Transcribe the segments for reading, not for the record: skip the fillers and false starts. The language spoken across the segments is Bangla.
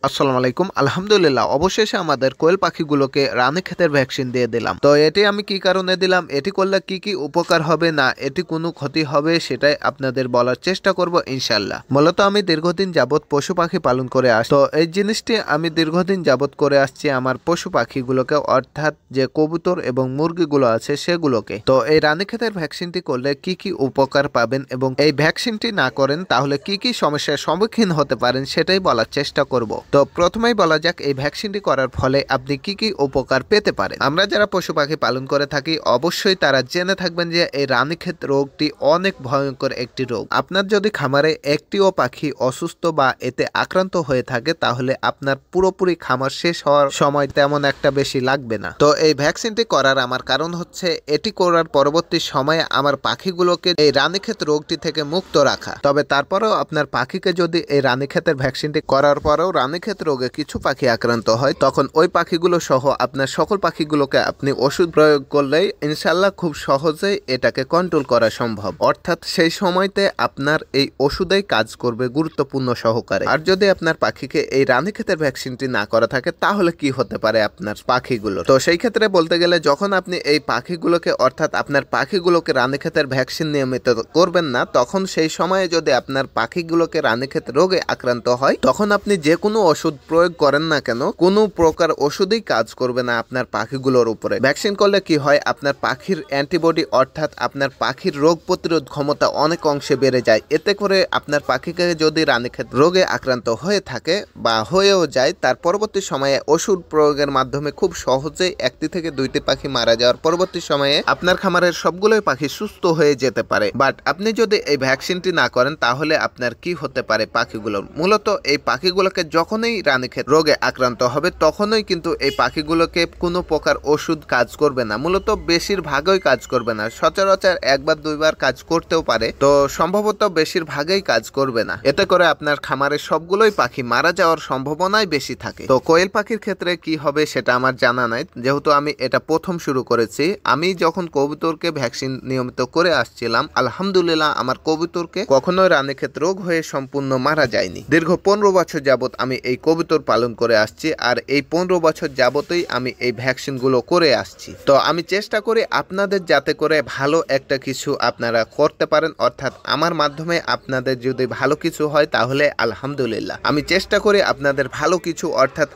আসসালামু আলাইকুম। আলহামদুলিল্লাহ, অবশেষে আমাদের কোয়েল পাখিগুলোকে রানীক্ষেতের ভ্যাকসিন দিয়ে দিলাম। তো এটি আমি কি কারণে দিলাম, এটি করলে কি কি উপকার হবে, না এটি কোনো ক্ষতি হবে, সেটাই আপনাদের বলার চেষ্টা করব ইনশাল্লাহ। মূলত আমি দীর্ঘদিন যাবত পশু পাখি পালন করে আসছি। তো এই জিনিসটি আমি দীর্ঘদিন যাবত করে আসছি আমার পশু পাখিগুলোকে, অর্থাৎ যে কবুতর এবং মুরগিগুলো আছে সেগুলোকে। তো এই রানীক্ষেতের ভ্যাকসিনটি করলে কি কি উপকার পাবেন এবং এই ভ্যাকসিনটি না করেন তাহলে কি কি সমস্যার সম্মুখীন হতে পারেন সেটাই বলার চেষ্টা করব। তো প্রথমেই বলা যাক এই ভ্যাকসিনটি করার ফলে আপনি কি কি উপকার পেতে পারেন। আমরা যারা পশু পাখি পালন করে থাকি অবশ্যই তারা জেনে থাকবেন যে এই রানীক্ষেত রোগটি অনেক ভয়ঙ্কর একটি রোগ। আপনার যদি খামারে একটিও পাখি অসুস্থ বা এতে আক্রান্ত হয়ে থাকে তাহলে আপনার পুরোপুরি খামার শেষ হওয়ার সময় তেমন একটা বেশি লাগবে না। তো এই ভ্যাকসিনটি করার আমার কারণ হচ্ছে এটি করার পরবর্তী সময়ে আমার পাখিগুলোকে এই রানীক্ষেত রোগটি থেকে মুক্ত রাখা। তবে তারপরেও আপনার পাখিকে যদি এই রানীক্ষেতের ভ্যাকসিনটি করার পরেও রানীক্ষেত রোগে কিছু পাখি আক্রান্ত হয়, তখন ওই পাখিগুলো সহ আপনার সকল পাখিগুলোকে আপনি ওষুধ প্রয়োগ করলেই ইনশাল্লাহ খুব সহজেই এটাকে কন্ট্রোল করা সম্ভব। অর্থাৎ সেই সময়তে আপনার এই ওষুধেই কাজ করবে গুরুত্বপূর্ণ সহকারে। আর যদি আপনার পাখিকে এই রানীক্ষেতের ভ্যাকসিনটি না করা থাকে তাহলে কি হতে পারে আপনার পাখিগুলো। তো সেই ক্ষেত্রে বলতে গেলে যখন আপনি এই পাখিগুলোকে অর্থাৎ আপনার পাখিগুলোকে রানীক্ষেতের ভ্যাকসিন নিয়মিত করবেন না, তখন সেই সময়ে যদি আপনার পাখিগুলোকে রানীক্ষেত রোগে আক্রান্ত হয় তখন আপনি যে কোনো ওষুধ প্রয়োগ করেন না কেন, কোনো প্রকার ওষুধই কাজ করবে না আপনার পাখিগুলোর উপরে। ভ্যাকসিন করলে কি হয়, আপনার পাখির অ্যান্টিবডি অর্থাৎ আপনার পাখির রোগ প্রতিরোধ ক্ষমতা অনেক অংশে বেড়ে যায়। এতে করে আপনার পাখিকে যদি রানীক্ষেত রোগে আক্রান্ত হয়ে থাকে বা হয়েও যায়, তার পরবর্তী সময়ে ওষুধ প্রয়োগের মাধ্যমে খুব সহজেই একটি থেকে দুইটি পাখি মারা যাওয়ার পরবর্তী সময়ে আপনার খামারের সবগুলোই পাখি সুস্থ হয়ে যেতে পারে। বাট আপনি যদি এই ভ্যাকসিনটি না করেন তাহলে আপনার কি হতে পারে পাখিগুলোর, মূলত এই পাখিগুলোকে যখনই রানীক্ষেত রোগে আক্রান্ত হবে তখনই কিন্তু এই পাখিগুলোকে কোনো প্রকার ওষুধ কাজ করবে না। মূলত বেশিরভাগই কাজ করবে না, সচরাচর একবার দুইবার কাজ করতেও পারে, তো সম্ভবত বেশিরভাগই কাজ করবে না। এতে করে আপনার খামারের সবগুলোই পাখি মারা যাওয়ার সম্ভাবনাই বেশি থাকে। তো কোয়েল পাখির ক্ষেত্রে কি হবে সেটা আমার জানা নাই, যেহেতু আমি এটা প্রথম শুরু করেছি। আমি যখন কবুতরকে ভ্যাকসিন নিয়মিত করে আসছিলাম, আলহামদুলিল্লাহ আমার কবুতরকে কখনোই রানীক্ষেত রোগ হয়ে সম্পূর্ণ মারা যায়নি। দীর্ঘ 15 বছর যাবত আমি এই কবুতর পালন করে আসছি, আর এই 15 বছর যাবতই আমি এই ভ্যাকসিনগুলো করে আসছি। তো আমি চেষ্টা করি আপনাদের যাতে করে ভালো একটা কিছু আপনারা করতে পারেন, অর্থাৎ আমার মাধ্যমে আপনাদের যদি ভালো কিছু হয় তাহলে আলহামদুলিল্লাহ। আমি চেষ্টা করি আপনাদের ভালো কিছু, অর্থাৎ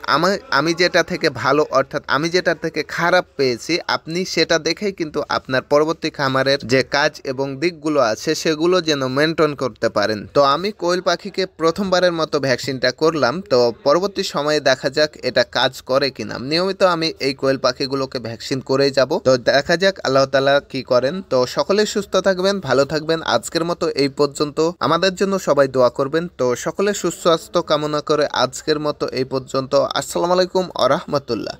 আমি যেটা থেকে ভালো অর্থাৎ আমি যেটা থেকে খারাপ পেয়েছি আপনি সেটা দেখেই কিন্তু আপনার পরবর্তী খামারের যে কাজ এবং দিকগুলো আছে সেগুলো যেন মেনটেন করতে পারেন। তো আমি কোয়েল পাখিকে প্রথমবারের মতো ভ্যাকসিনটা করলাম, তো পরবর্তী সময়ে দেখা যাক এটা কাজ করে কিনা। নিয়মিত আমি এই কোয়েল পাখিগুলোকে ভ্যাকসিন করেই যাব, তো দেখা যাক আল্লাহ তাআলা কি করেন। তো সকলে সুস্থ থাকবেন, ভালো থাকবেন। আজকের মতো এই পর্যন্ত, আমাদের জন্য সবাই দোয়া করবেন। তো সকলে সুস্বাস্থ্য কামনা করে আজকের মতো এই পর্যন্ত। আসসালামু আলাইকুম ওয়া রাহমাতুল্লাহ।